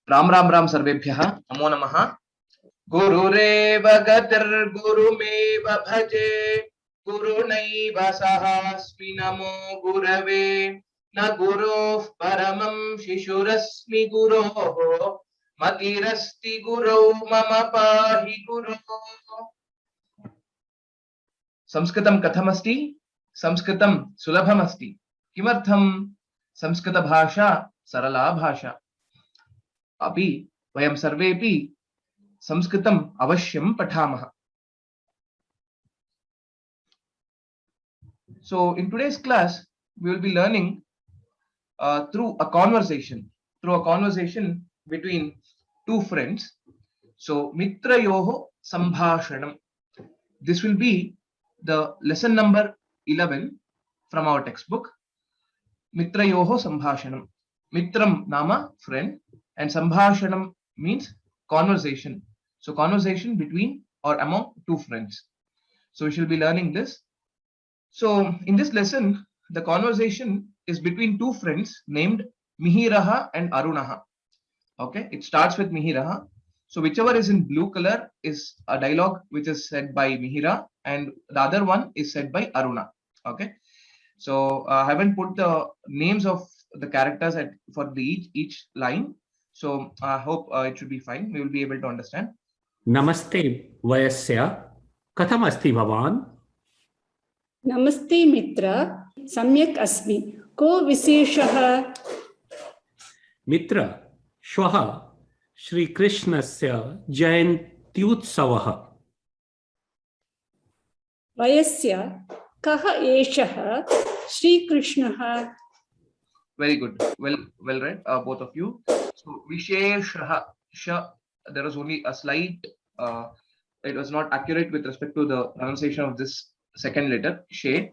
राम राम राम सर्वेभ्यः नमो नमः। गुरुरेव गतिर्गुरुमेव भजे गुरुनैव सहास्मि नमो गुरवे न गुरोः परमं शिशुरस्मि गुरोः मतिरस्ति गुरौ मम पाहि गुरो। संस्कृतं कथमस्ति? संस्कृतं सुलभमस्ति। किमर्थं? संस्कृतभाषा सरला भाषा। अपि वयं सर्वेपि संस्कृतम् अवश्यं पठामः। So in today's class we will be learning through a conversation between two friends. So mitrayoho sambhashanam. This will be the lesson number 11 from our textbook. Mitrayoho sambhashanam. Mitram nama friend and sambhashanam means conversation. So conversation between or among two friends. So we shall be learning this. So in this lesson, the conversation is between two friends named Mihiraha and Arunaha. Okay, it starts with Mihiraha. So whichever is in blue color is a dialogue which is said by Mihira, and the other one is said by Aruna. Okay, so I haven't put the names of the characters for each line. So I hope it should be fine. We will be able to understand. Namaste Vayasya. Katham asti bhavan? नमस्ते मित्र सम्यक् अस्मि को विशेषः मित्र श्वः श्रीकृष्णस्य जयन्त्युत्सवः वयस्य कः एषः श्रीकृष्णः Very good, well read, both of you. So visheshah, there was only a slight it was not accurate with respect to the pronunciation of this second letter, she,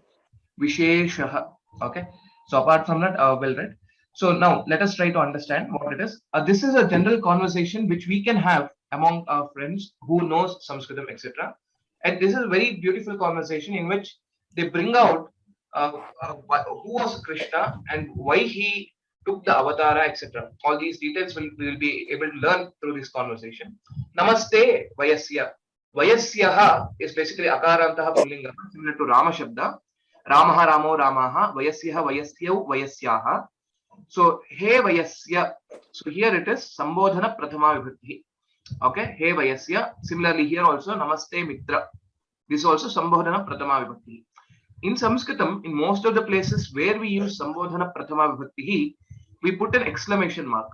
visheshah. Okay, so apart from that, well read. So now let us try to understand what it is. This is a general conversation which we can have among our friends who knows Sanskritam, etc. And this is a very beautiful conversation in which they bring out who was Krishna and why he took the avatara, etc. All these details we will be able to learn through this conversation. Namaste Vayasya. Vayasyaha is basically akarantaha pullinga, similar to Rama Shabda. Ramaha Ramo Ramaha, Vayasyaha Vayasyau Vayasyaha. So, He Vayasya. So, here it is Sambodhana Prathama Vibhakti. Okay, He Vayasya. Similarly, here also Namaste Mitra. This is also Sambodhana Prathama Vibhakti. In Sanskritam, in most of the places where we use Sambodhana Prathama Vibhakti, we put an exclamation mark.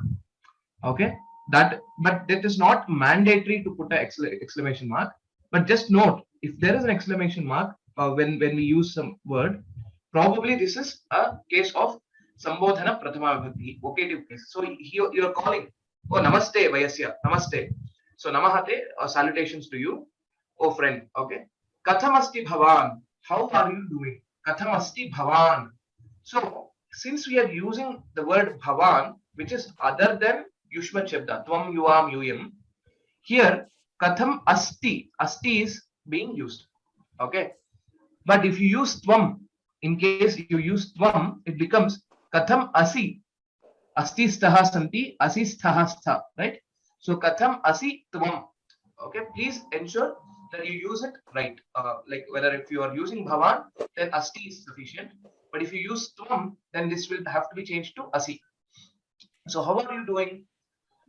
Okay. But that is not mandatory to put an exclamation mark. But just note, if there is an exclamation mark when we use some word, probably this is a case of Sambodhana Prathama Vibhakti, vocative case. So you are calling, oh Namaste Vayasya, Namaste. So Namahate, salutations to you, oh friend. Okay. Kathamasti Bhavan, how are you doing? Kathamasti Bhavan. So since we are using the word Bhavan, which is other than Yushma Shabda, Tvam Yuam Yuyam, here Katham Asti, Asti is being used. Okay. But if you use Tvam, in case you use Tvam, it becomes Katham Asi, Asti Staha Santi, Asi Staha Stha, right? So Katham Asi Tvam. Okay, please ensure that you use it right. Like whether if you are using Bhavan, then Asti is sufficient. But if you use Tvam, then this will have to be changed to Asi. So how are you doing?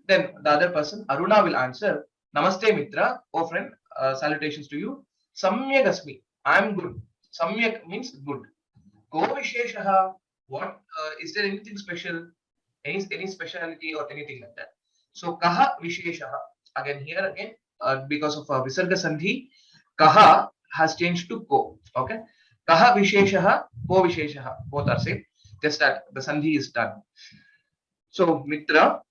Then the other person, Aruna, will answer, Namaste Mitra, oh friend, salutations to you. Samyak Asmi, I am good. Samyak means good. Ko Visheshaha, what is there anything special? Any speciality or anything like that? So Kaha Visheshaha, again because of Visarga Sandhi, Kaha has changed to Ko. Okay. Kaha Visheshaha, Ko Visheshaha, both are same. Just that the Sandhi is done. So Mitra.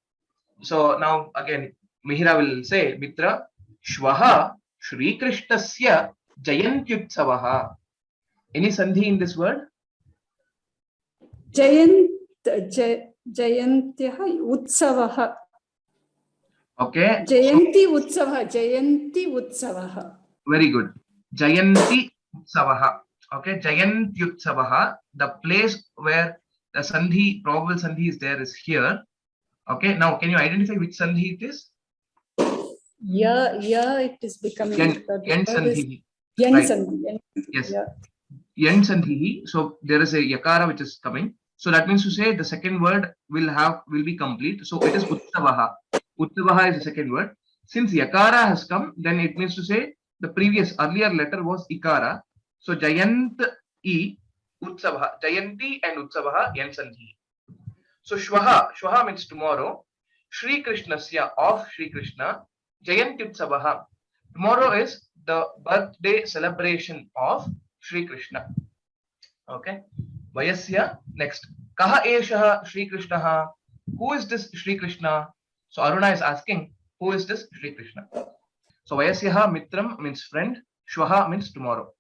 So now again, Mihira will say, Mitra, Shvaha Shri Krishnasya Jayantyutsavaha. Any sandhi in this word? Jayantyah Utsavaha. Okay. Jayanti Utsavaha. Jayanti Utsavaha. Very good. Jayanti Utsavaha. Okay. Jayantyutsavaha. The place where the sandhi, probable sandhi is there is here. Okay, now can you identify which sandhi it is? Yeah, it is becoming Yen third is sandhi. yen Right. sandhi. Yes. Yeah. Yen sandhi. So there is a yakara which is coming. So that means to say the second word will be complete. So it is uttavaha. Uttavaha is the second word. Since yakara has come, then it means to say the previous earlier letter was ikara. So jayant e utsavaha. Jayanti and utsavaha yen sandhi. So shwaha means tomorrow. Shri Krishnasya of Shri Krishna. Jayantyutsavaha. Tomorrow is the birthday celebration of Shri Krishna. Okay. Vayasya next. Kaha eshaha Shri Krishna? Who is this Shri Krishna? So Aruna is asking, who is this Shri Krishna? So Vayasyaha Mitram means friend. Shwaha means tomorrow.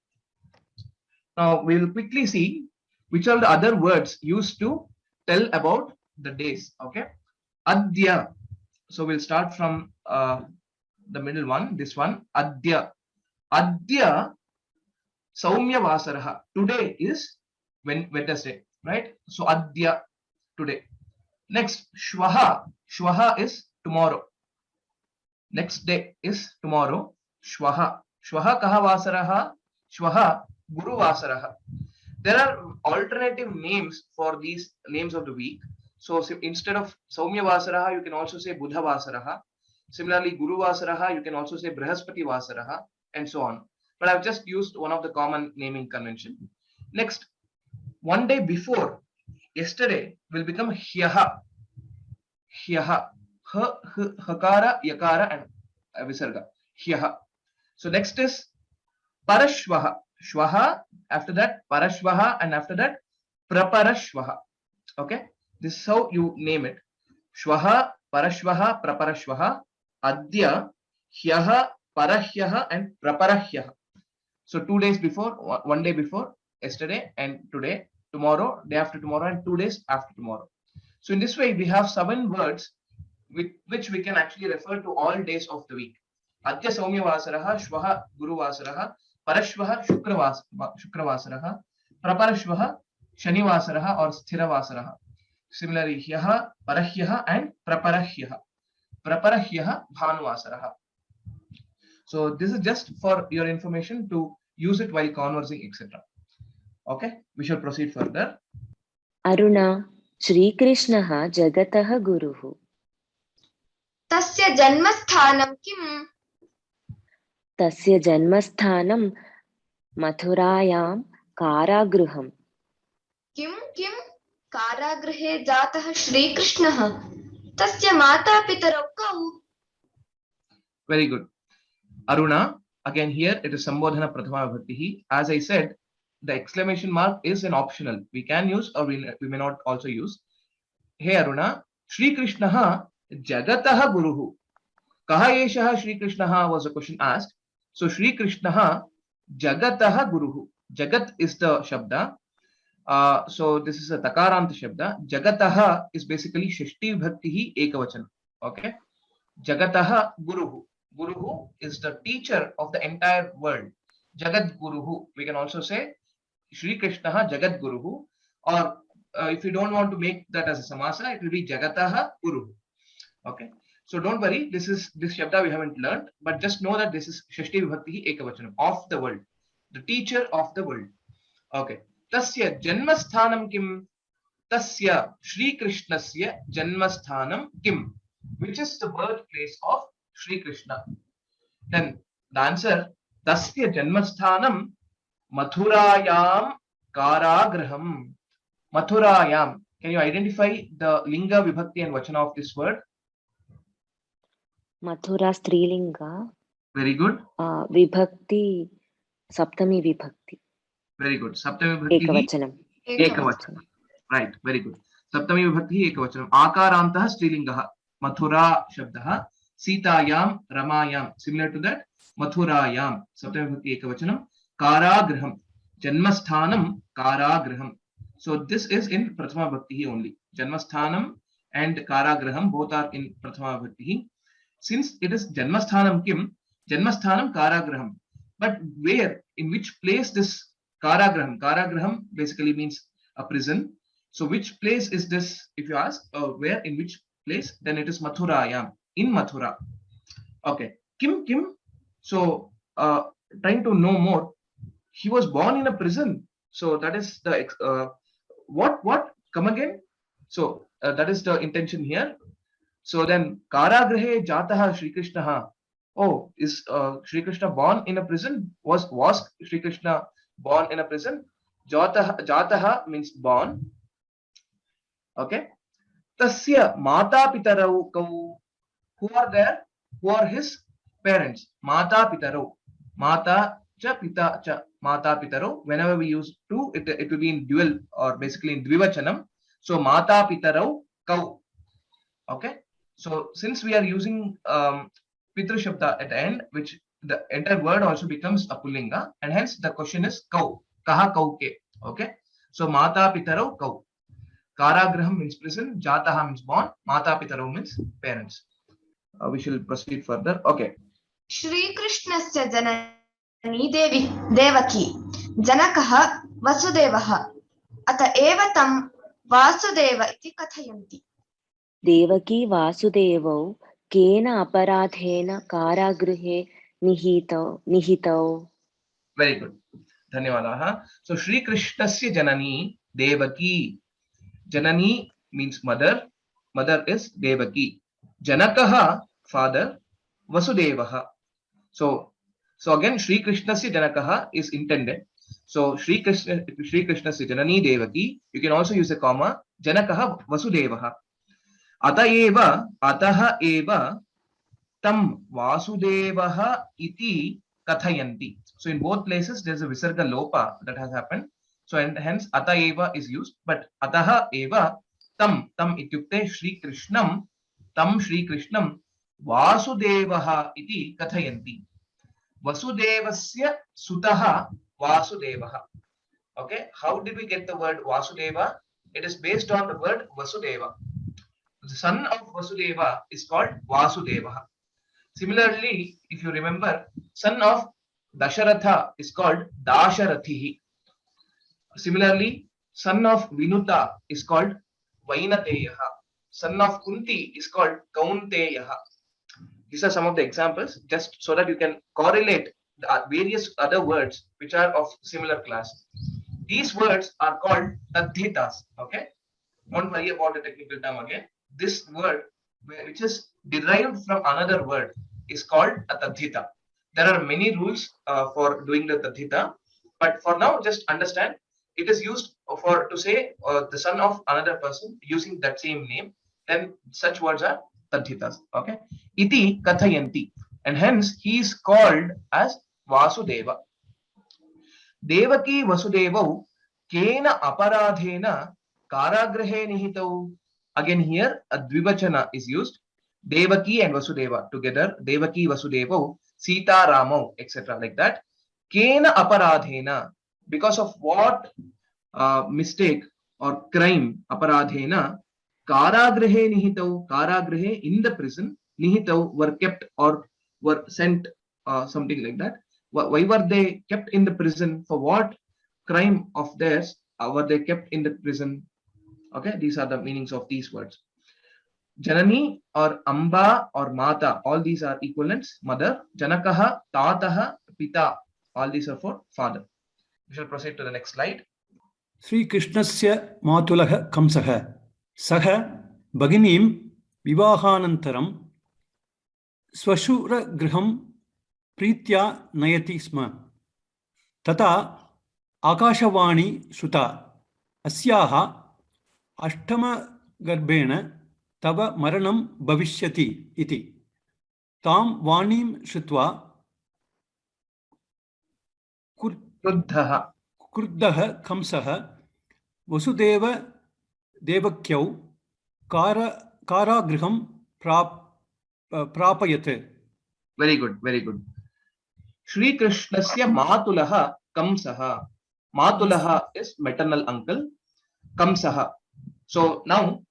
Now we will quickly see which are the other words used to tell about the days. Okay. Adya. So we'll start from the middle one. This one. Adya. Adya Saumya Vasaraha. Today is Wednesday, right? So Adya, today. Next, Shwaha. Shwaha is tomorrow. Next day is tomorrow. Shwaha. Shwaha kaha Vasaraha? Shwaha Guru Vasaraha. There are alternative names for these names of the week. So instead of Saumya Vasaraha, you can also say Buddha Vasaraha. Similarly, Guru Vasaraha, you can also say Brihaspati Vasaraha, and so on. But I've just used one of the common naming convention. Next, one day before, yesterday will become Hyaha. Hyaha. Hakara, Yakara, and Visarga. Hyaha. So next is Parashvaha. Shwaha, after that Parashvaha, and after that Praparashvaha. Okay, this is how you name it. Shwaha, Parashvaha, Praparashvaha, Adya, Hyaha, Parahyaha, and Praparahyaha. So 2 days before, one day before, yesterday, and today, tomorrow, day after tomorrow, and 2 days after tomorrow. So in this way, we have 7 words with which we can actually refer to all days of the week. Adya Saumya Vasaraha, Shwaha Guru Vasaraha, Parashvaha Shukravasaraha, Praparashvaha Shanivasaraha or Sthiravasaraha. Similarly, Hyaha, Parahyaha, and Praparahyaha. Praparahyaha Bhanuvasaraha. So this is just for your information to use it while conversing, etc. Okay, we shall proceed further. Aruna, Shri Krishnaha Jagataha Guruhu. तस्य जन्मस्थानं किम्? तस्य जन्मस्थानं मथुरायां कारागृहम्. किं कारागृहे जातः श्रीकृष्णः तस्य मातापितरौ कौ? Very good. Aruna, again here it is Sambodhana Prathama Vibhakti. As I said, the exclamation mark is an optional. We can use or we may not also use. Hey Aruna, Shri Krishnaha Jagataha Guruhu. Kaha eshaha Shri Krishnaha was a question asked. So Shri Krishnaha Jagataha Guruhu. Jagat is the Shabda. So this is a Takaranta Shabda. Jagataha is basically Shashti Vibhakti Ekavachan. Okay. Jagataha Guruhu. Guruhu is the teacher of the entire world. Jagat Guruhu. We can also say Shri Krishnaha Jagat Guruhu. Or if you don't want to make that as a samasa, it will be Jagataha Guruhu. Okay. So don't worry, this Shabda we haven't learned, but just know that this is Shashti Vibhakti Ekavachanam, of the world, the teacher of the world. Okay. Tasya Janmasthanam Kim? Tasya Shri Krishnasya Janmasthanam Kim? Which is the birthplace of Shri Krishna? Then the answer, Tasya Janmasthanam Mathurayam Karagraham. Mathurayam. Can you identify the Linga, Vibhakti, and Vachana of this word? Mathura Strilinga. Very good. Vibhakti, Saptami Vibhakti. Very good. Saptami Vibhakti. Ekavachanam. Right. Very good. Saptami Vibhakti Ekavachanam. Akarantaha Strilingaha. Mathura Shabdaha. Sitayam Ramayam. Similar to that. Mathurayam. Saptami Vibhakti Ekavachanam. Karagraham. Janmasthanam Karagraham. So this is in Prathama Bhakti only. Janmasthanam and Karagraham both are in Prathama Bhakti. Since it is Janmasthanam Kim, Janmasthanam Karagraham. But where, in which place this Karagraham? Karagraham basically means a prison. So which place is this, if you ask, where, in which place, then it is Mathurayam, in Mathura. Okay. Kim. So trying to know more. He was born in a prison. So that is the what? Come again. So that is the intention here. So then Karagrahe Jataha Sri Krishna. Oh, is Sri Krishna born in a prison? Was Sri Krishna born in a prison? Jataha means born. Okay. Tasya Mata Pitarau Kau. Who are there? Who are his parents? Mata Pitarau. Mata cha Pita cha. Mata Pitarau. Whenever we use two, it will be in dual or basically in Dvivachanam. So Mata Pitarau Kau. Okay. So since we are using Pitru Shabda at the end, which the entire word also becomes a Pullinga, and hence the question is Kau. Kaha Kau ke. Okay. So Mata Pitarau Kau. Karagraham means prison, Jataha means born, Mata Pitarau means parents. We shall proceed further. Okay. Shri Krishnasya janani devaki janakah vasudevah ata eva tam vasudeva iti kathayanti. Devaki वासुदेवौ cane अपराधेन कारागृहे निहितौ. Very good. Dhanyawadaha. So Shri Krishnasya janani Devaki. Janani means mother. Mother is Devaki. Janakaha, father. Vasudevaha. So again, Shri Krishnasya Janakaha is intended. So Shri Krishnasya Janani Devaki. You can also use a comma. Janakaha Vasudevaha. Ataha eva tam Vasudevaha iti kathayanti. So in both places there's a visarga lopa that has happened. So and hence ata eva is used, but ataha eva tam ityukte Shri Krishnam Vasudevaha iti kathayanti. Vasudevasya sutaha Vasudevaha. Okay, how did we get the word Vasudeva? It is based on the word Vasudeva. The son of Vasudeva is called Vasudeva. Similarly, if you remember, son of Dasharatha is called Dasharathihi. Similarly, son of Vinuta is called Vainateyaha. Son of Kunti is called Kaunteyaha. These are some of the examples, just so that you can correlate the various other words which are of similar class. These words are called Tadhitas. Okay, don't worry about the technical term again. This word, which is derived from another word, is called a Tadhita. There are many rules for doing the Tadhita, but for now, just understand it is used to say the son of another person using that same name. Then such words are Tadhitas. Okay, iti kathayanti, and hence he is called as Vasudeva. Devaki Vasudevau kena aparadhena karagrahe nihitau. Again here a dvivachana is used. Devaki and Vasudeva together. Devaki Vasudevau, Sita Ramau, etc. like that. Kena aparadhena, because of what mistake or crime, aparadhena, karagrahe nihitau, karagrahe, in the prison, nihitau, were kept or were sent, something like that. Why were they kept in the prison? For what crime of theirs were they kept in the prison? Okay, these are the meanings of these words. Janani or Amba or Mata, all these are equivalents. Mother. Janakaha, Tataha, Pita, all these are for father. We shall proceed to the next slide. Sri Krishnasya Matulaha Kamsaha Saha Bhaginim Vivahanantaram Swashura Griham Pritya Nayati Sma Tata Akashavani Shuta Asyaha Ashtama Garbena Tava Maranam Bhavishyati iti Tam Vanim Shutva Kruddaha Kamsaha Vasudeva Devakyau Karagriham Prapayate. Very good, very good. Shri Krishnasya Matulaha Kamsaha. Matulaha is maternal uncle. Kamsaha. So now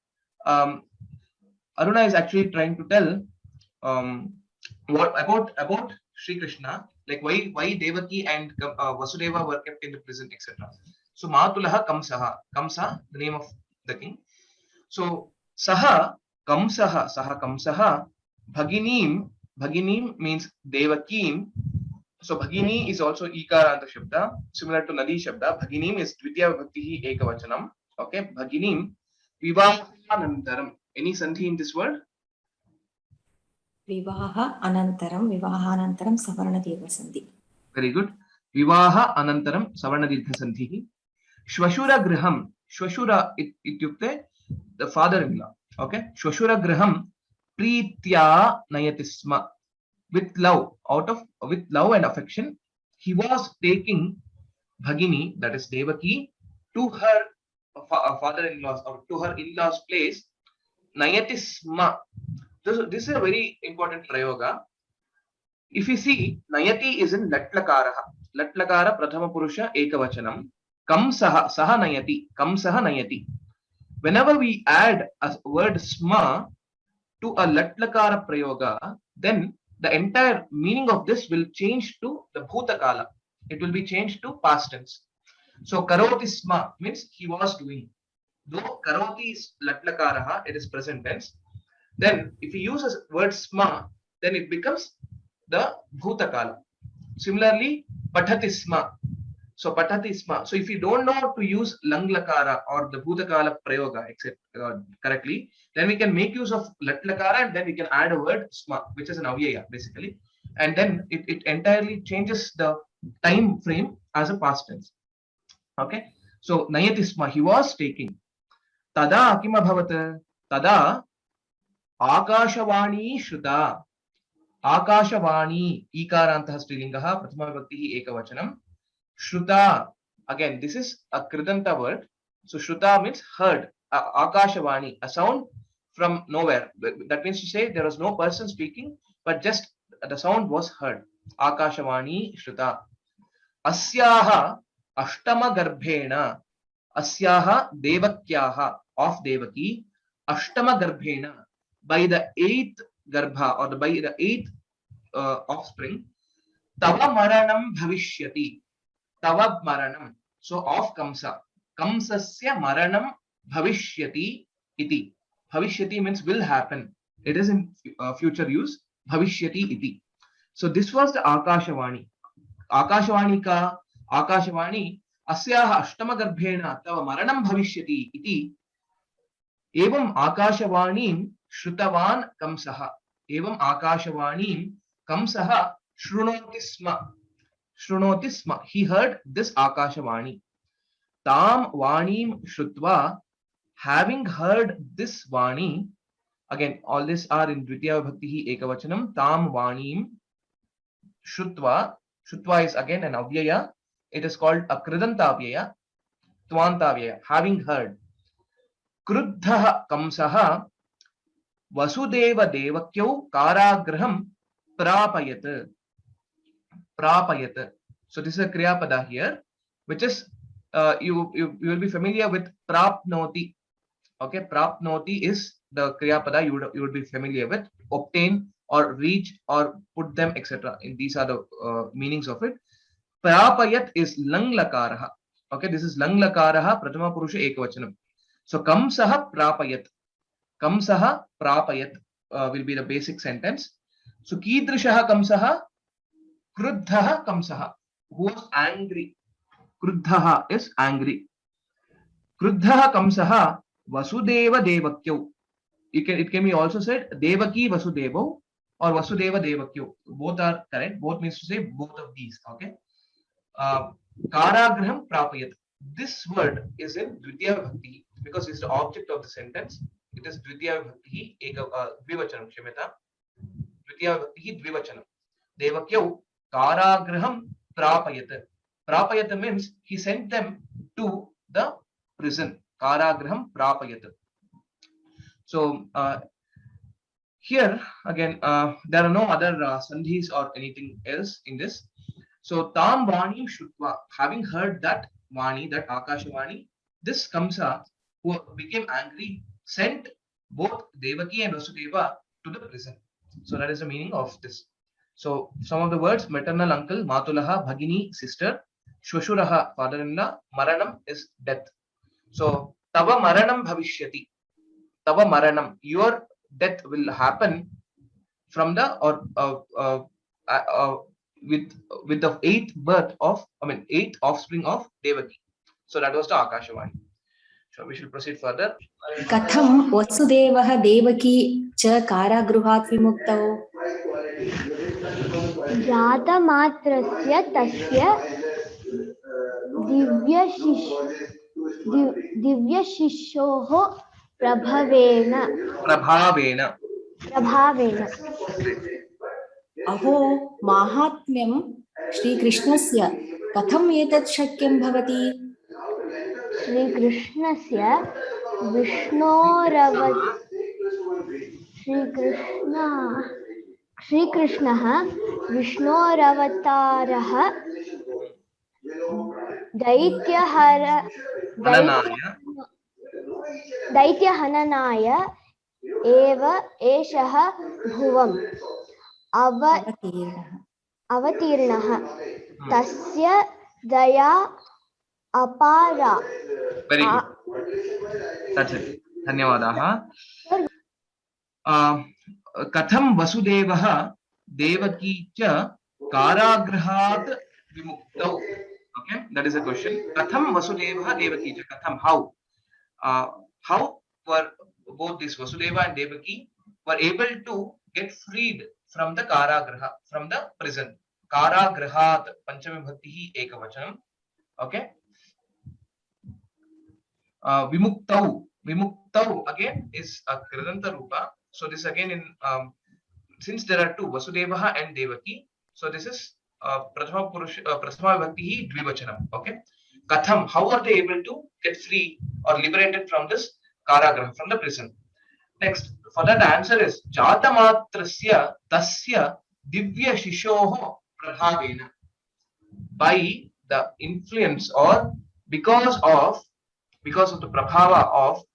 Aruna is actually trying to tell what about Shri Krishna, like why Devaki and Vasudeva were kept in the prison, etc. So Matulaha Kamsaha. Kamsa, the name of the king. So Saha Kamsaha, saha Kamsaha, Bhaginim means Devakim. So Bhagini is also Ikaranta Shabda, similar to Nadi Shabda. Bhaginim is Dvitiya Vibhakti Ekavachanam. Okay, Bhaginim, Vivahanantaram. Any sandhi in this word? विवाहानन्तरं सवर्णदीर्घसन्धि. Very good. Vivaha Anantaram Savarnadidha Sandhi. Shvashura Graham. Shvashura ityukte the father-in-law. Okay. Shvashura Graham Pritya Nayatisma. With love, with love and affection, he was taking Bhagini, that is Devaki, to her father-in-law's or to her in-law's place. Nayatisma. This is a very important prayoga. If you see, Nayati is in Latlakara. Latlakara Prathama Purusha Ekavachanam. Kamsaha, Saha Nayati. Kamsaha Nayati. Whenever we add a word Sma to a Latlakara prayoga, then the entire meaning of this will change to the Bhutakala. It will be changed to past tense. So Karoti Sma means he was doing. Though Karoti is Latlakaraha, it is present tense. Then if you use a word Sma, then it becomes the Bhutakala. Similarly, Pathatisma. So Pathatisma. So if you don't know how to use Langlakara or the Bhutakala Prayoga correctly, then we can make use of Latlakara and then we can add a word Sma, which is an Avyaya basically. And then it entirely changes the time frame as a past tense. Okay. So Nayatisma, he was taking. Tada Akima Bhavata. Tada Akashavani Shruta. Akashavani Ikarantah Strilingaha Prathama Vibhakti Ekavachanam. Shruta, again, this is a Kridanta word. So Shruta means heard. Akashavani, a sound from nowhere. That means to say there was no person speaking, but just the sound was heard. Akashavani Shruta. Asyaha Ashtama Garbhena. Asyaha Devakyaha of Devaki. Ashtama Garbhena. By the 8th Garbha or by the 8th offspring. Tava Maranam Bhavishyati. Tava Maranam. So of Kamsa. Kamsasya Maranam Bhavishyati iti. Bhavishyati means will happen. It is in future use. Bhavishyati iti. So this was the Akashavani. Akashavani ka Akashavani asyaha ashtama garbhena tava maranam bhavishyati iti. Evam Akashavanim Shrutavan Kamsaha. Evam Akashavanim Kamsaha Shrunotisma. Shrunotisma. He heard this Akashavani. Tam Vanim Shrutva. Having heard this Vani. Again, all these are in Dvitiya Vibhakti Ekavachanam. Tam Vanim Shrutva. Shrutva is again an Avyaya. It is called a Kridanta Avyaya. Tvanta Avyaya. Having heard. Kruddha Kamsaha Vasudeva Devakyo Karagraham Prapayat. Prapayat. So this is a Kriyapada here, which is you will be familiar with Prapnoti. Okay, Prapnoti is the Kriyapada you would be familiar with. Obtain or reach or put them, etc. And these are the meanings of it. Prapayat is Langlakaraha. Okay, this is Langlakaraha Prathama Purusha Ekavachanam. So Kamsaha Prapayat. Kamsaha Prapayat will be the basic sentence. So Kidrishaha Kamsaha Kruddhaha Kamsaha, who was angry. Kruddhaha is angry. Kruddhaha Kamsaha Vasudeva Devakyo. It can be also said Devaki Vasudevo or Vasudeva Devakyo. Both are correct. Both means to say both of these. Okay. Karagraham Prapayat. This word is in Dvitiya Vibhakti because it's the object of the sentence. It is Dvitiya Vibhakti Dvivachanam. Kshimeta. Dvitiya Vibhakti Dvivachanam. Devakyo Karagraham Prapayat. Prapayat means he sent them to the prison. Karagraham Prapayat. So here again there are no other sandhis or anything else in this. So Tam Vani Shutva, having heard that Vani, that Akashavani, this Kamsa who became angry sent both Devaki and Vasudeva to the prison. So that is the meaning of this. So some of the words: maternal uncle, Matulaha, Bhagini, sister, Shvashuraha, father-in-law, Maranam is death. So Tava Maranam Bhavishyati. Tava Maranam, your death will happen from the with the eighth birth of, eighth offspring of Devaki. So that was the Akashavani. So we should proceed further. कथं वसुदेवः देवकी च कारागृहात् विमुक्तौ? जातमात्रस्य तस्य दिव्यशिशोः प्रभावेन अहो माहात्म्यं श्रीकृष्णस्य कथम् एतत् शक्यं भवति? श्रीकृष्णः विष्णोरवतारः दैत्यहननाय एव एषः भुवम् अवतीर्णः तस्य दया अपारा. Very good. That's it. धन्यवादाः. कथं वसुदेवः देवकी च कारागृहात् विमुक्तौ? Okay, that is a question. Katham Vasudeva Devaki cha, Katham, how were both this Vasudeva and Devaki were able to get freed from the Karagraha, from the prison. Karagrahat, Panchami Bhakti Ekavachanam. Okay. Vimuktau again is a Kridanta Rupa. So this again in since there are two, Vasudeva and Devaki, so this is Prathama Vibhakti Dvivachanam. Okay. Katham, how are they able to get free or liberated from this Karagraha, from the prison? Next, for that answer is Jatamatrasya Tasya Divya Shishoho Prabhavena. By the influence or because of the Prabhava of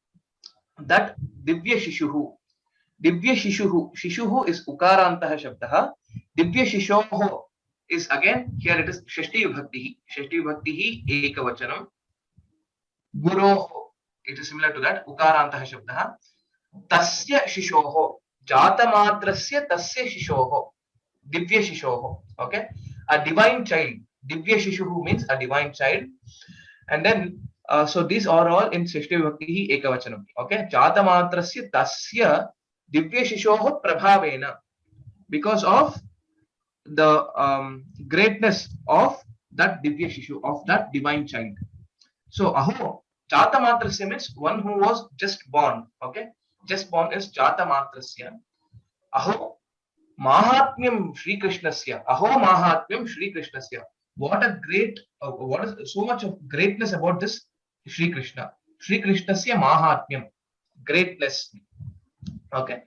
that Divya Shishuhu. Divya Shishuhu. Shishuhu is Ukarantaha Shabdaha. Divya Shishoho is again, here it is Shashti Vibhakti. Shashti Vibhakti Ekavachanam. Guru, it is similar to that. Ukarantaha Shabdaha. Tasya Shishoho. Jatamatrasya Tasya Shishoho. Divya Shishoho. Okay. A divine child. Divya Shishuhu means a divine child. And then, so these are all in Shashti Vibhakti Ekavachanam. Okay. Jatamatrasya Tasya Divya Shishoho Prabhavena. Because of the greatness of that Divya Shishu, of that divine child. So, Aho, Jatamatrasya means one who was just born. Okay. Just born is Jatamatrasya. Aho, Mahatmyam Shri Krishnasya. Aho Mahatmyam Shri Krishnasya. What a great, what is so much of greatness about this Shri Krishna. Shri Krishnasya Mahatmyam. Greatness. Okay.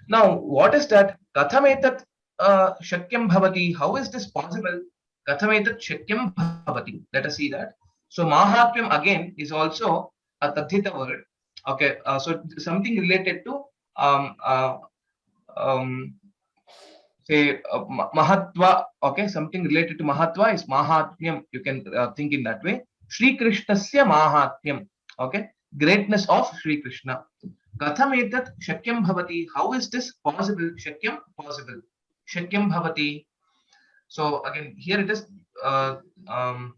Now, what is that? Kathametat Shakyam Bhavati. How is this possible? Kathametat Shakyam Bhavati. Let us see that. So, Mahatmyam again is also a Tathita word. Okay. So, something related to say Mahatva. Okay. Something related to Mahatva is Mahatmyam. You can think in that way. Shri Krishnasya Mahatmyam. Okay. Greatness of Shri Krishna. Katham etat shakyam bhavati. How is this possible? Shakyam, possible. Shakyam bhavati. So again, here it is. Katham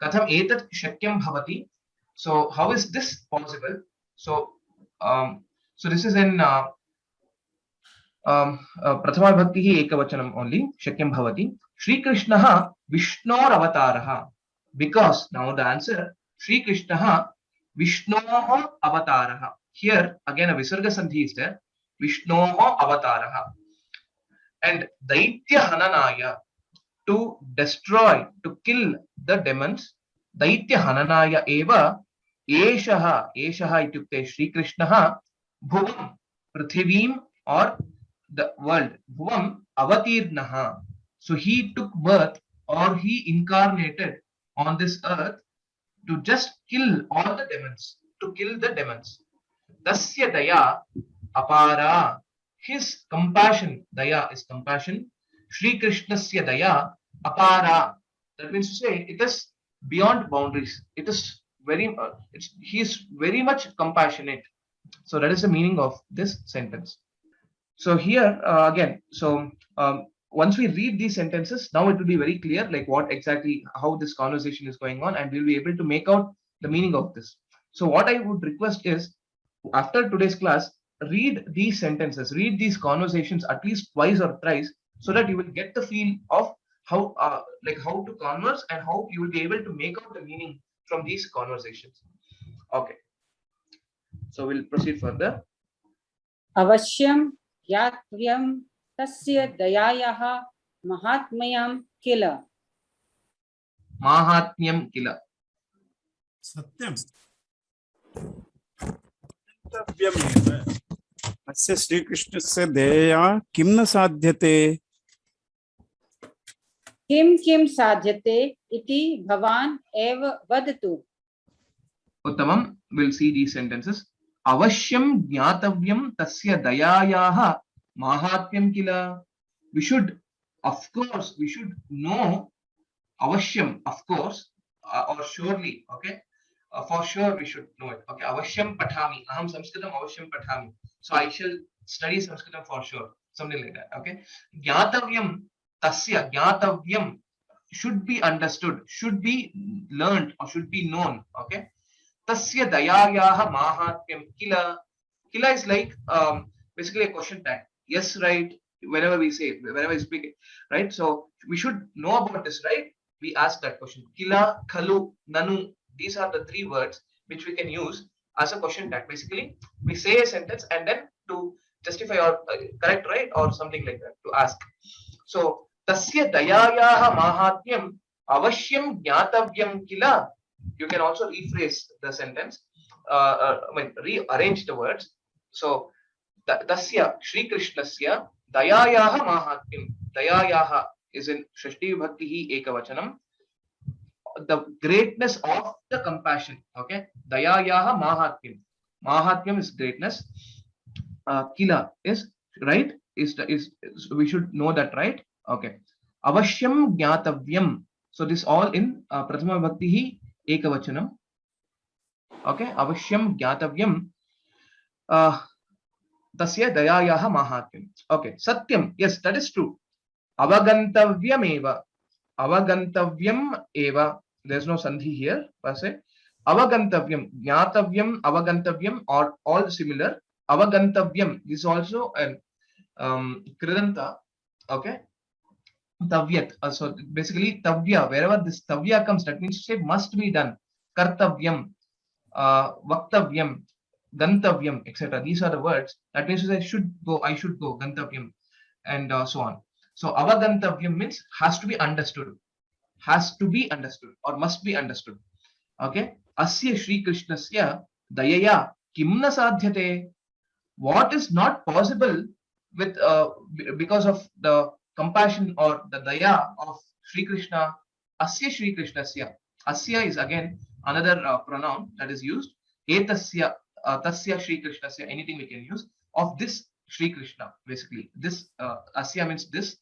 etat shakyam bhavati. So how is this possible? So so this is in Prathama Bhakti Ekavachanam only. Shakyam bhavati. Shri Krishna Vishnor avataraha. Because now the answer Shri Krishna Vishnor avataraha. Here again a Visarga Sandhi is there. Vishnoho Avataraha. And Daitya Hananaya, to destroy, to kill the demons. Daitya Hananaya eva Eshaha. Eshaha ityukte Shri Krishnaha Bhuvam Prithivim, or the world. Bhuvam Avatirnaha. So he took birth or he incarnated on this earth to just kill all the demons. To kill the demons. Tasya daya apara. His compassion, daya is compassion. Shri Krishnasya daya apara. That means to say it is beyond boundaries. It is very, he is very much compassionate. So that is the meaning of this sentence. So here again, so once we read these sentences, now it will be very clear like what exactly how this conversation is going on, and we'll be able to make out the meaning of this. So what I would request is, after today's class, read these sentences, read these conversations at least twice or thrice, so that you will get the feel of how how to converse and how you will be able to make out the meaning from these conversations. Okay, so we'll proceed further. अवश्यं ज्ञातव्यं तस्य दयायाः महात्म्यं किल. Mahatmyam kila. सत्यं कर्तव्यमेव अस्य श्रीकृष्णस्य दयया किं न साध्यते. किं किं साध्यते इति भवान् एव वदतु. Uttamam, we'll see these sentences. Avashyam jnatavyam tasya dayayaha mahatmyam kila. We should, of course, we should know avashyam, of course, or surely, okay? For sure, we should know it. Okay, avashyam pathami. Aham Sanskritam avashyam pathami. So I shall study Sanskritam for sure. Something like that. Okay. Jnatavyam tasya, jnatavyam should be understood, should be learned, or should be known. Okay. Tasya dayayaha mahatmyam kila. Kila is like basically a question tag. Yes, right. Whenever we say, whenever we speak, right? So we should know about this, right? We ask that question. Kila, khalu, nanu. These are the three words which we can use as a question tag. Basically, we say a sentence and then to justify or correct, right, or something like that, to ask. So, tasya dayayaha mahatmyam avashyam jnatavyam kila. You can also rephrase the sentence, rearrange the words. So, tasya Shri Krishnasya dayayaha mahatmyam. Dayayaha is in Shashti Vibhaktihi Ekavachanam. The greatness of the compassion. Okay, dayayaha mahatmyam. Mahatmyam is greatness. Kila is right. Is we should know that, right? Okay. Avashyam jnatavyam. So this all in Prathama Vibhaktihi Ekavachanam. Okay. Avashyam jnatavyam. Tasya dayayaha mahatmyam. Okay. Satyam. Yes, that is true. Avagantavyam eva. Avagantavyam eva. There's no sandhi here per se. Avagantavyam, jnatavyam, avagantavyam are all similar. Avagantavyam is also an kridanta. Okay. Tavyat. So basically tavya, wherever this tavya comes, that means to say must be done. Kartavyam, vaktavyam, gantavyam, etc. These are the words. That means to say should go, I should go, gantavyam, and so on. So avagantavyam means has to be understood. Has to be understood or must be understood. Okay. Asya Shri Krishnasya dayaya kimna sadhyate. What is not possible with because of the compassion or the daya of Shri Krishna. Asya Shri Krishnasya. Asya is again another pronoun that is used. Etasya, tasya Shri Krishnasya. Anything we can use of this Shri Krishna. Basically, this asya means this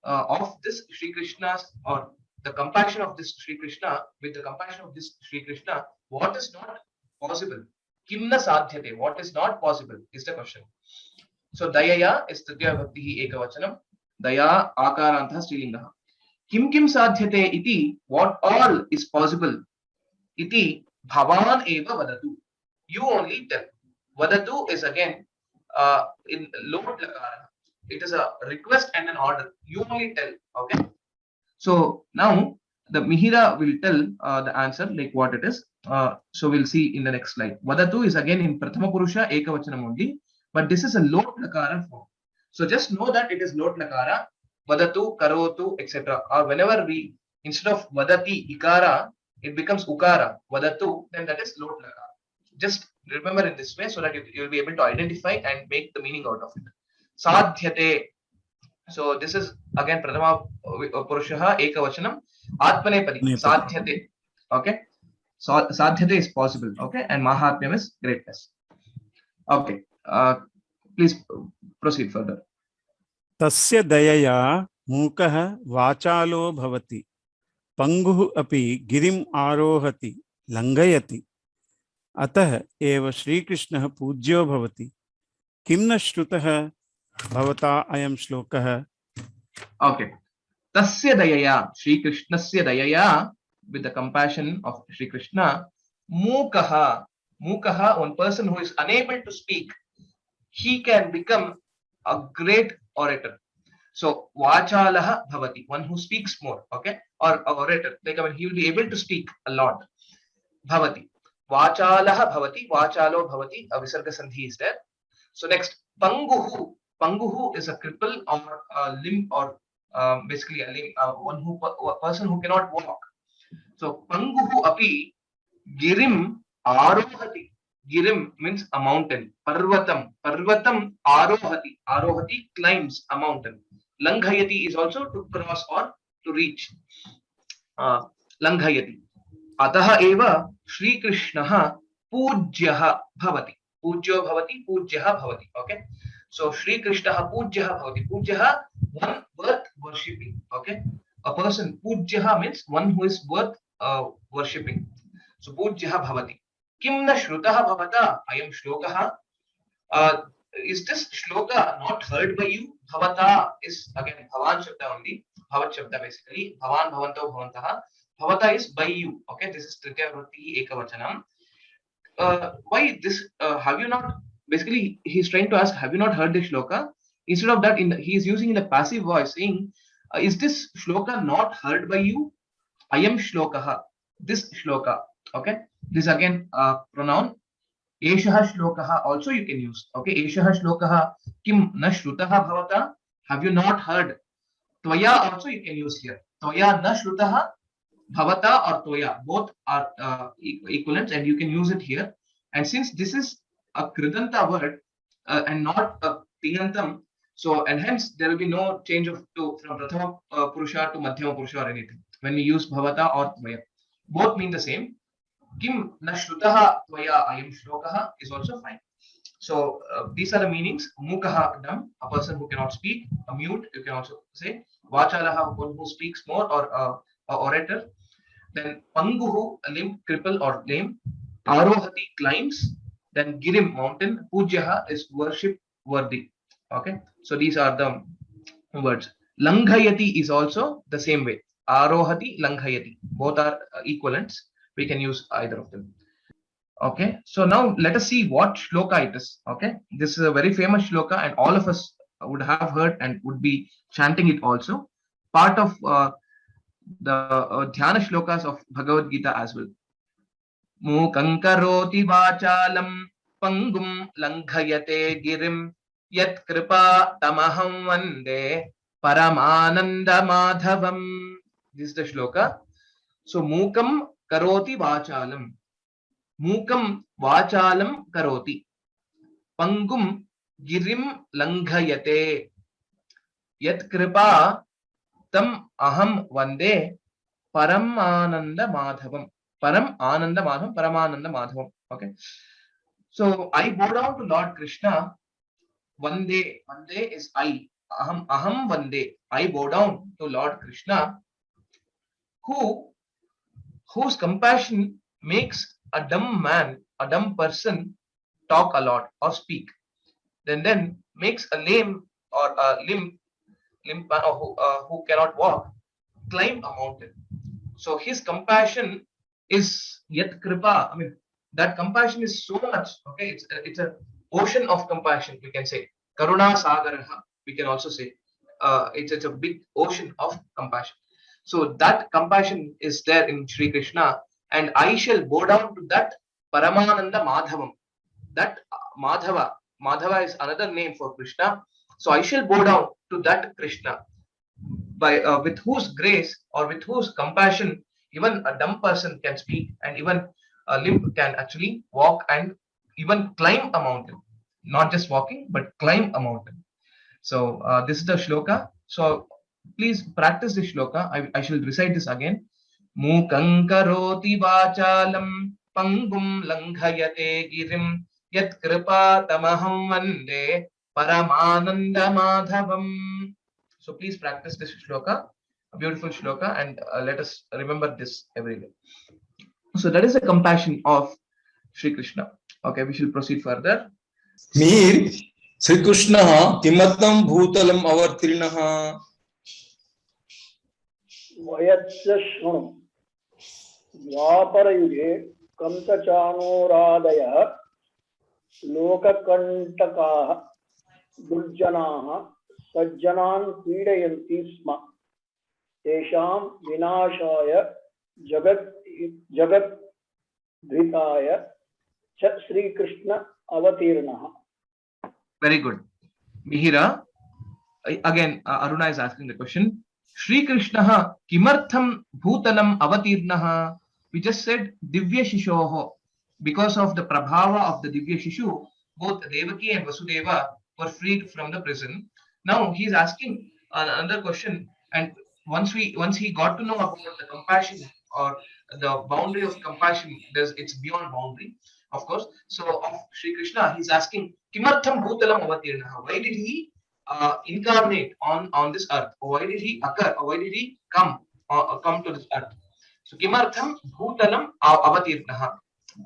of this Shri Krishna's or the compassion of this Shri Krishna, with the compassion of this Shri Krishna, what is not possible? Kimna sadhyate, what is not possible is the question. So dayaya is tritya vibhaktihi ekavachanam, daya akarantha strilingaha. Kim sadhyate iti, what all is possible, iti bhavan eva vadatu. You only tell. Vadatu is again in lot lakara. It is a request and an order. You only tell. Okay. So now the Mihira will tell the answer like what it is. So we'll see in the next slide. Vadatu is again in Prathama Purusha Ekavachanam only, but this is a lot lakara form. So just know that it is lot lakara, vadatu, karotu, etc. Or whenever we, instead of vadati, ikara, it becomes ukara, vadatu, then that is lot lakara. Just remember in this way so that you will be able to identify and make the meaning out of it. Sadhyate. So this is again Prathama Purushaha Ekavachanam Atmanepadi Sadhyate. Okay. So Sadhyate is possible. Okay. And Mahatmyam is greatness. Okay. Please proceed further. Tasya dayaya mukaha vachalo bhavati panguh api girim arohati langayati atah eva Shri Krishnah pujyo bhavati kimna shrutah भवता अयं श्लोकः Okay. Tasya dayaya, Shri Krishnasya dayaya, with the compassion of Shri Krishna, Mukaha, Mukaha, one person who is unable to speak, he can become a great orator. So, Vachalaha bhavati, one who speaks more, okay, or a orator, like I mean, he will be able to speak a lot. Bhavati, Vachalaha bhavati, Vachalo bhavati, a Visarga Sandhi is there. So, next, Panguhu, Panguhu is a cripple or a limb or basically a limb, a person who cannot walk. So, Panguhu api Girim Arohati. Girim means a mountain. Parvatam. Parvatam Arohati. Arohati climbs a mountain. Langhayati is also to cross or to reach. Langhayati. Ataha eva Shri Krishnaha Pujyaha Bhavati. Pujyo Bhavati, Pujyaha Bhavati. Okay. So Shri Krishnaha Pujyaha Bhavati. Pujyaha, one worth worshipping. Okay. A person, Pujyaha means one who is worth worshipping. So Pujyaha Bhavati. Kim na Shrutaha Bhavata? Ayam Shlokaha. Is this shloka not heard by you? Bhavata is again Bhavan Shabda only. Bhavat Shabda basically. Bhavan Bhavanto Bhavantaha. Bhavata is by you. Okay, this is Tritya Vrutti Ekavachanam. Why this? Have you not? Basically, he's trying to ask, have you not heard this shloka? Instead of that, he is using in the passive voice, saying, is this shloka not heard by you? Ayam shlokaha. This shloka. Okay, this again pronoun. Eshaha shlokaha also you can use. Okay, Eshaha shlokaha kim na shrutaha bhavata. Have you not heard? Tvaya also you can use here. Tvaya na shrutaha. Bhavata or Toya, both are equivalents and you can use it here. And since this is a Kridanta word and not a Tingantam, so and hence there will be no change of to from Prathama Purusha to Madhyama Purusha or anything. When we use Bhavata or Tvaya, both mean the same. Kim na shrutaha Tvaya ayam shlokaha is also fine. So these are the meanings. Mukaha dam, a person who cannot speak, a mute, you can also say. Vachalaha, one who speaks more, or a orator. Then Panguhu, a limb, cripple or lame. Arohati, climbs. Then Girim, mountain. Pujyaha is worship worthy. Okay, so these are the words. Langhayati is also the same way. Arohati, Langhayati. Both are equivalents. We can use either of them. Okay, so now let us see what shloka it is. Okay, this is a very famous shloka and all of us would have heard and would be chanting it also. Part of the dhyana shlokas of Bhagavad Gita as well. Mukam karoti vachalam pangum langhayate girim yat kripa tamaham vande paramananda madhavam. This is the shloka. So mukam karoti vachalam. Mukam vachalam karoti. Pangum girim langhayate. Yat kripa tam aham vande paramananda madhavam. Param ananda madhavam, paramananda madhavam. Okay. So I bow down to Lord Krishna. Vande, vande is I. Aham vande. I bow down to Lord Krishna, whose compassion makes a dumb man, a dumb person, talk a lot or speak. Then makes a lame or a limb who cannot walk climb a mountain. So his compassion is yat kripa. I mean, that compassion is so much. Okay, it's an ocean of compassion. We can say karuna sagaraha. We can also say it's a big ocean of compassion. So that compassion is there in Shri Krishna, and I shall bow down to that Paramananda Madhavam. That Madhava is another name for Krishna. So I shall bow down to that Krishna, by with whose grace or with whose compassion even a dumb person can speak, and even a limb can actually walk and even climb a mountain. Not just walking, but climb a mountain. So this is the shloka. So please practice this shloka. I shall recite this again. Mukam karoti vachalam pangum langhayate girim yat kripa tamaham vande paramananda madhavam. So please practice this shloka, a beautiful shloka, and let us remember this every day. So that is the compassion of Shri Krishna. Okay, we shall proceed further. Mir, श्रीकृष्णः किमर्थं भूतलम् अवतीर्णः? वयस्य शृणु द्वापरयुगे कंसचाणूरादयः लोककण्टकाः दुर्जनाः सज्जनान् पीडयन्ति स्म। तेषां विनाशाय जगद्धिताय च Shrikrishna अवतीर्णः। Very good. Mihira, again, Aruna is asking the question. Shri Krishna kimartham bhutalam avatirnaha. We just said Divya Shishoho. Because of the prabhava of the Divya Shishu, both Devaki and Vasudeva were freed from the prison. Now he is asking another question, and once he got to know about the compassion or the boundary of compassion, it's beyond boundary, of course. So of Shri Krishna, he's asking, Kimartham Bhutalam Avatirnaha. Why did he incarnate on this earth? Or why did he occur? Or why did he come to this earth? So Kimartham Bhutalam Avatirnaha.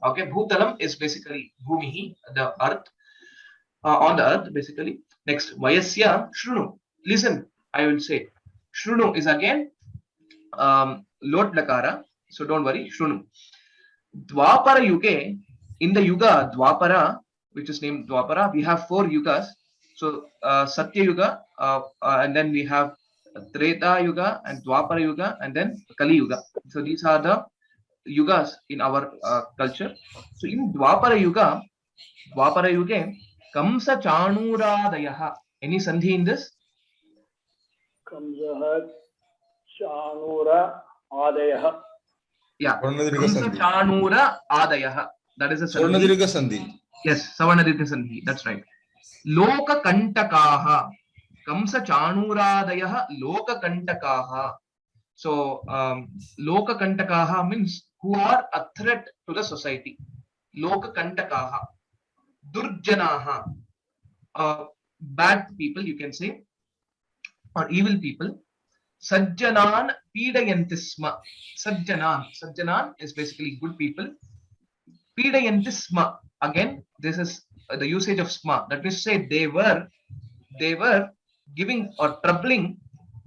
Okay, Bhutalam is basically Bhumihi, the earth, on the earth basically. Next, Vayasya Shrunu. Listen, I will say. Shrunu is again Lot Lakara. So don't worry, Shrunu. Dwapara Yuge, in the Yuga Dwapara, which is named Dwapara, we have 4 Yugas. So Satya Yuga, and then we have Treta Yuga and Dwapara Yuga and then Kali Yuga. So these are the Yugas in our culture. So in Dwapara Yuga, Kamsa Chanuradayah. Any sandhi in this? Kamsa Chanura Adayah. Yeah. Kamsa Chanura Adayah. That is a sandhi. Sandhi. Yes, Savarnadirgha sandhi. That's right. Loka Kantakaha. Kamsa Chanuradayah Loka Kantakaha. So Loka Kantakaha means who are a threat to the society. Loka Kantakaha. Durjanaha. Bad people, you can say, or evil people. Sajjanan Pidayantisma. Sajjanan is basically good people. Pidayantisma. Again, this is the usage of sma. That means to say they were giving or troubling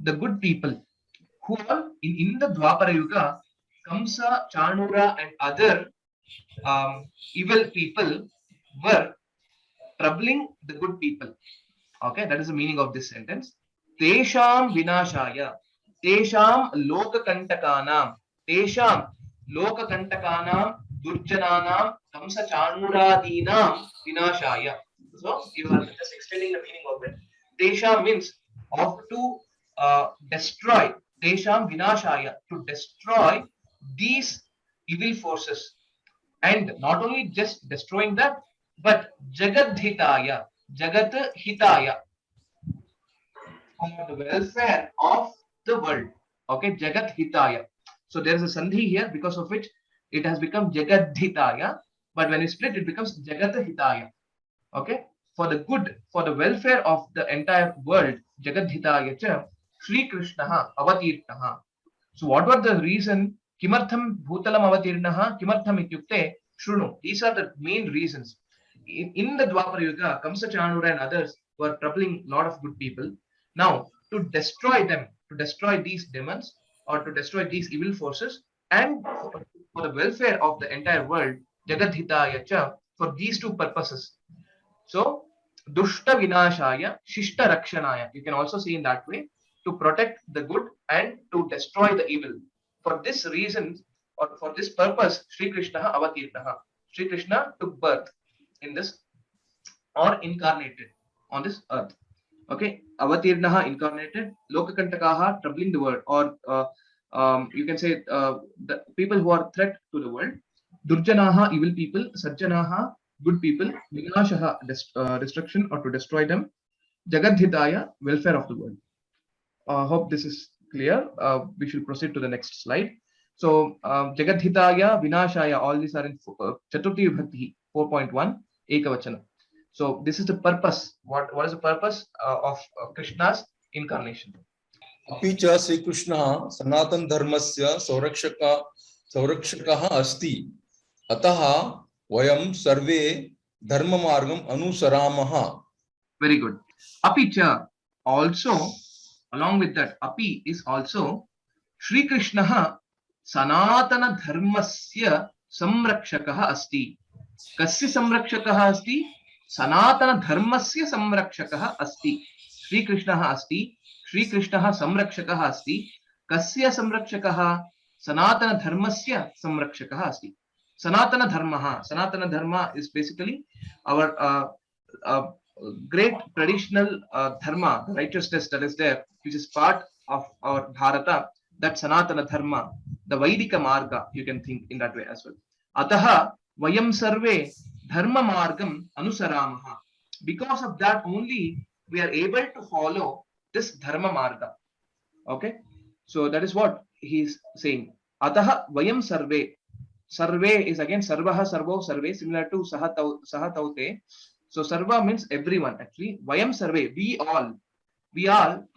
the good people. Who are in the Dwapara Yuga, Kamsa, Chanura and other evil people were troubling the good people. Okay, that is the meaning of this sentence. Tesham vinashaya. Tesham lokakantakanam. Tesham lokakantakanam durjananam kamsa chanuradinam vinashaya. So you are just extending the meaning of it. Tesham means of to destroy. Tesham vinashaya, to destroy these evil forces. And not only just destroying that, but Jagadhitaya, Jagat Hitaya, for the welfare of the world. Okay, Jagat Hitaya. So there is a sandhi here, because of which it has become Jagadhitaya, but when you split, it becomes Jagat Hitaya. Okay, for the good, for the welfare of the entire world, Jagadhitaya cha Shri Krishna Avatirnaha. So what was the reason? Kimartham Bhutalam Avatirnaha, Kimartham Ityukte Shrunu. These are the main reasons. In the Dwapara Yuga, Kamsa Chanura and others were troubling a lot of good people. Now, to destroy them, to destroy these demons or to destroy these evil forces, and for the welfare of the entire world, Jagadhitaya cha, for these two purposes. So, Dushta Vinashaya, Shishta Rakshanaya. You can also see in that way, to protect the good and to destroy the evil. For this reason, or for this purpose, Sri Krishna Avatirnaha. Sri Krishna took birth in this, or incarnated on this earth. Okay, Avatirnaha, incarnated. Lokakantakaha, troubling the world, or you can say the people who are threat to the world. Durjanaha, evil people. Sajjanaha, good people. Vinashaha, destruction or to destroy them. Jagadhitaya, welfare of the world. Hope this is clear. We should proceed to the next slide. So Jagadhitaya, Vinashaya, all these are in Chaturthi Vibhakti 4.1 Ekavachana. So this is the purpose. What is the purpose of Krishna's incarnation? Apicha Sri Krishna Sanatan Dharmasya Saurakshakah Asti. Ataha Vayam Sarve Dharma Margam Anusaramaha. Very good. Api cha, also, along with that, api is also Shri Krishna Sanatana Dharmasya Samrakshakah asti. Kasya Samrakshakah asti? Sanatana Dharmasya Samrakshakah asti. Shri Krishna asti. Shri Krishna Samrakshakah asti. Kasya Samrakshakah? Sanatana Dharmasya Samrakshakah asti. Sanatana Dharma. Sanatana Dharma is basically our great traditional dharma, the righteousness that is there, which is part of our Bharata, that Sanatana Dharma, the Vaidika Marga, you can think in that way as well. Ataha Vayam Sarve Dharma Margam Anusaramaha. Because of that only we are able to follow this Dharma Marga. Okay, so that is what he is saying. Ataha Vayam Sarve. Sarve is again Sarvaha Sarvo Sarve, similar to Sahataute. So Sarva means everyone actually. Vayam Sarve, we all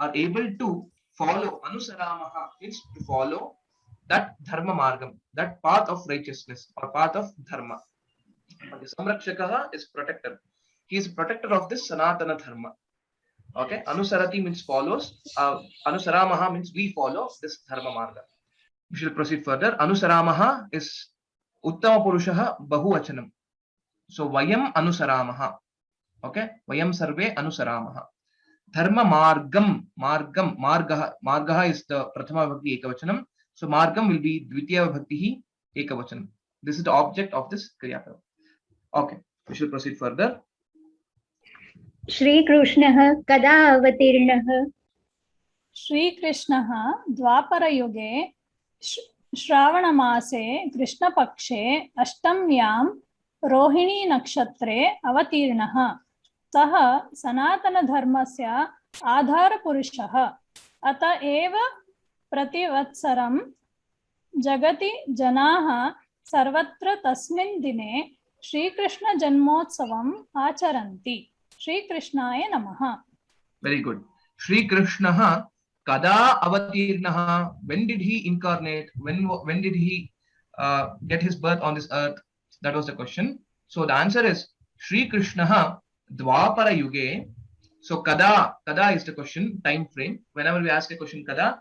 are able to follow. Anusaramaha means to follow that Dharma Margam, that path of righteousness or path of Dharma. Okay. Samrakshakaha is protector. He is protector of this Sanatana Dharma. Okay. Anusarati means follows. Anusaramaha means we follow this Dharma Marga. We shall proceed further. Anusaramaha is Uttama Purushaha Bahuvachanam. So Vayam Anusaramaha. Okay. Vayam Sarve Anusaramaha. Dharma Margam. Margaha is the Prathama Bhakti Ekavachanam. So Margam will be Dvitiya Bhakti Ekavachanam. This is the object of this Kriya. Okay. We shall proceed further. Shri Krishna kada avatirnah? Shri Krishna Dwapara Yuge Shravana Mase Krishna Pakshe Ashtamyam Rohini Nakshatre Avatirnah. Saha Sanatana Dharmasya Adhara Purushaha Ata Eva Prativatsaram Jagati Janaha Sarvatra Tasmin Dine Shri Krishna Janmotsavam Acharanti. Shri Krishnaya Namaha. Very good. Shri Krishna Kada Avatirnaha. When did he incarnate? When did he get his birth on this earth? That was the question. So the answer is Shri Krishna Dwapara Yuge. So Kada is the question, time frame. Whenever we ask a question Kada,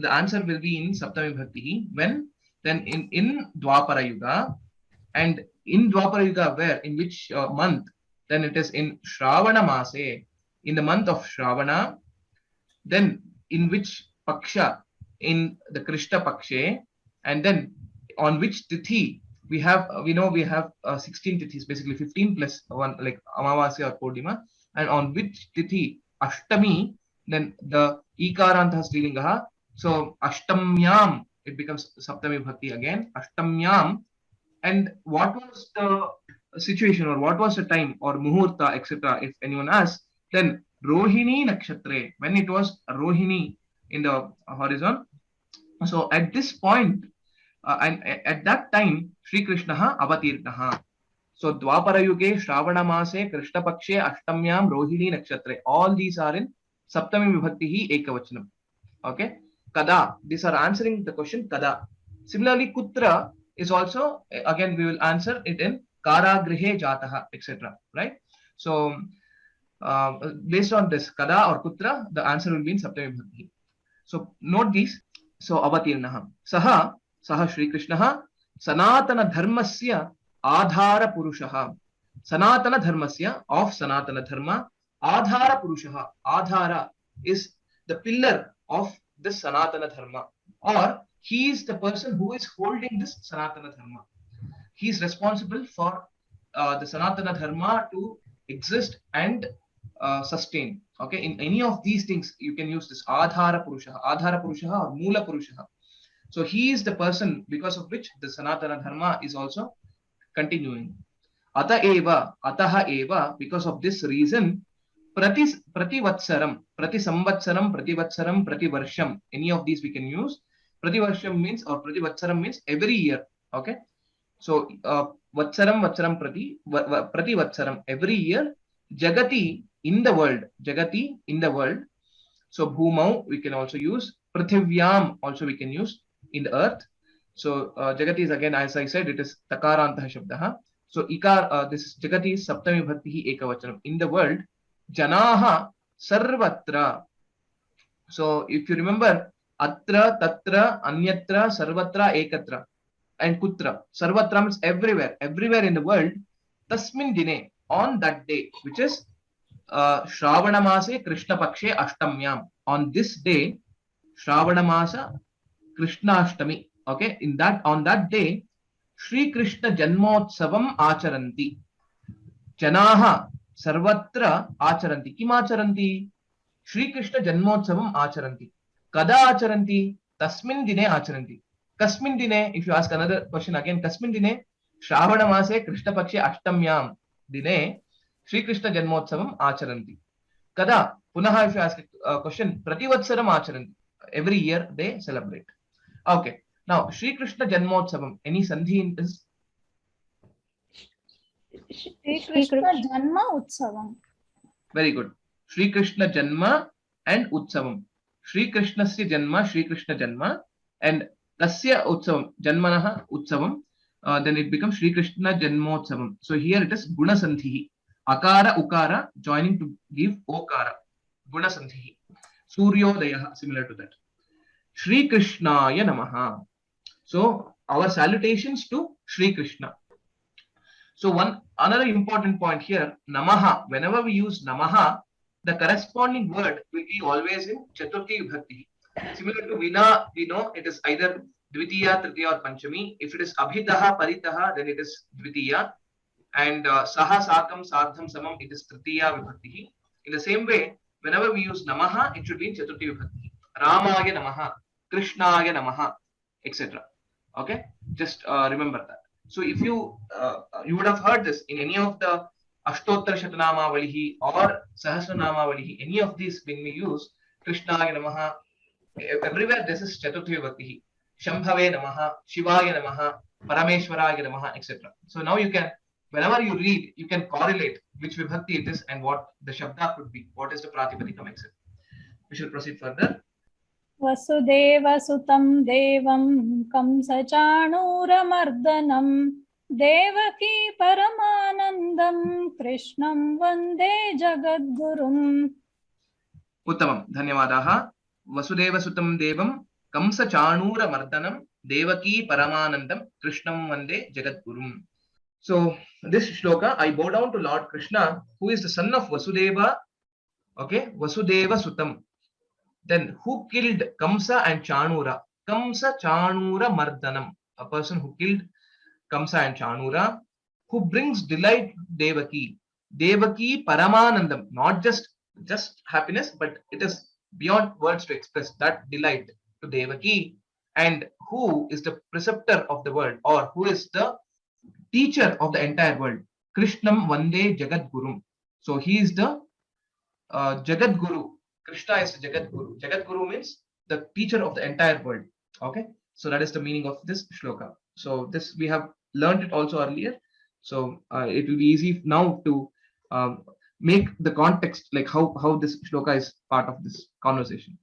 the answer will be in Saptami Bhakti. When? Then in Dwapara Yuga. And in Dwapara Yuga, where? In which month? Then it is in Shravana Mase, in the month of Shravana. Then in which Paksha? In the Krishna Pakshe. And then on which Tithi? We know we have 16 Tithis, basically 15 plus 1, like Amavasya or Purnima. And on which Tithi? Ashtami. Then the Ikaranta Srilingaha. So Ashtamyam, it becomes Saptami Bhakti again. Ashtamyam. And what was the situation or what was the time or Muhurta, etc. If anyone asks, then Rohini Nakshatre, when it was Rohini in the horizon. So at this point, and at that time, Shri Krishna Avatirnaha. So Dwapara Yuge, Shravana Mase, Krishna Pakshe, Ashtamyam, Rohini Nakshatre. All these are in Saptami Vibhakti Ekavachanam. Okay. Kada. These are answering the question Kada. Similarly, Kutra is also, again, we will answer it in Karagrihe Jataha, etc. Right? So, based on this Kada or Kutra, the answer will be in Saptami Vibhakti. So, note these. So, Avatirnaha. Saha Shri Krishna Sanatana Dharmasya Adhara Purushaha. Sanatana Dharmasya, of Sanatana Dharma, Adhara Purushaha. Adhara is the pillar of this Sanatana Dharma, or he is the person who is holding this Sanatana Dharma. He is responsible for the Sanatana Dharma to exist and sustain. Okay, in any of these things, you can use this Adhara Purushaha or Mula Purushaha. So he is the person because of which the Sanatana Dharma is also continuing. Ataha eva, because of this reason, Prativatsaram, Pratisamvatsaram, Prativatsaram, Prativarsham, any of these we can use. Prativarsham means, or Prativatsaram means every year. Okay. So, Vatsaram Prati, Prativatsaram, every year. Jagati, in the world. Jagati, in the world. So, Bhumau, we can also use. Prithivyam, also we can use in the earth. So, Jagati is again, as I said, it is Takarantaha Shabdaha. So, this Jagati is Saptami Bhakti Ekavachanam. In the world, Janaha sarvatra. So if you remember, atra, tatra, anyatra, sarvatra, ekatra, and kutra. Sarvatra means everywhere, everywhere in the world. Tasmin dine, on that day, which is Shravana Mase Krishna Pakshe Ashtamyam. On this day, Shravana Masa Krishna Ashtami. Okay, on that day, Shri Krishna Janmotsavam Acharanti. Janaha Sarvatra Acharanti. Kim Acharanti? Shri Krishna Janmotsavam Acharanti. Kada Acharanti? Tasmin Dine Acharanti. Kasmin Dine, if you ask another question again, Kasmin Dine, Shravana Mase Krishna Pakshe Ashtamyam Dine, Shri Krishna Janmotsavam Acharanti. Kada? Punaha, if you ask a question, Prativatsaram Acharanti. Every year they celebrate. Okay. Now, Shri Krishna Janmotsavam, any sandhi in this? Shri Krishna Janma Utsavam. Very good. Shri Krishna Janma and Utsavam. Shri Krishnasya Janma, Shri Krishna Janma, and Tasya Utsavam, Janmanaha Utsavam. Then it becomes Shri Krishna Janmotsavam. So here it is Guna Sandhi. Akara, Ukara, joining to give Okara. Guna Sandhi. Suryodaya, similar to that. Shri Krishnaya Namaha. So our salutations to Shri Krishna. So another important point here, Namaha. Whenever we use Namaha, the corresponding word will be always in Chaturthi Vibhakti. Similar to Vina, we know it is either Dvitiya, Tritiya or Panchami. If it is Abhitaha, Paritaha, then it is Dvitiya. And Saha, Sakam, Sardham, Samam, it is Tritiya Vibhakti. In the same way, whenever we use Namaha, it should be in Chaturthi Vibhakti. Ramaya Namaha, Krishnaya Namaha, etc. Okay, just remember that. So if you would have heard this in any of the Ashtottara Shatanama Valihi or Sahasranama Valihi, any of these when we use Krishnaya Namaha, everywhere this is Chaturthi Vibhakti. Shambhave Namaha, Shivaya Namaha, Parameshwaraya Namaha, etc. So now you can, whenever you read, you can correlate which Vibhakti it is and what the Shabda could be, what is the Pratipadikam, etc. We shall proceed further. Vasudeva Sutam Devam Kamsa Chanura Mardanam Devaki Paramanandam Krishnam Vande Jagadgurum. Uttamam. Dhanyavadaha. Vasudeva Sutam Devam Kamsa Chanura Mardanam Devaki Paramanandam Krishnam Vande Jagadgurum. So this shloka, I bow down to Lord Krishna, who is the son of Vasudeva. Okay, Vasudeva Sutam. Then who killed Kamsa and Chanura? Kamsa Chanura Mardanam. A person who killed Kamsa and Chanura, who brings delight to Devaki. Devaki Paramanandam. Not just happiness, but it is beyond words to express that delight to Devaki. And who is the preceptor of the world, or who is the teacher of the entire world? Krishnam Vande Jagadgurum. So he is the Jagadguru. Krishna is the Jagadguru. Jagadguru means the teacher of the entire world. Okay, so that is the meaning of this shloka. So this we have learned it also earlier. So it will be easy now to make the context, like how this shloka is part of this conversation.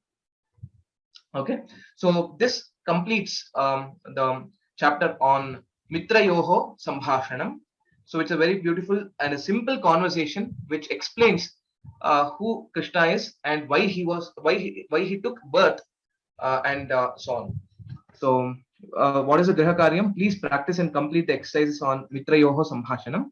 Okay, so this completes the chapter on Mitrayoho Sambhashanam. So it's a very beautiful and a simple conversation which explains who Krishna is and why he took birth and so on. So what is the Griha Karyam? Please practice and complete the exercises on Mitrayoho Sambhashanam.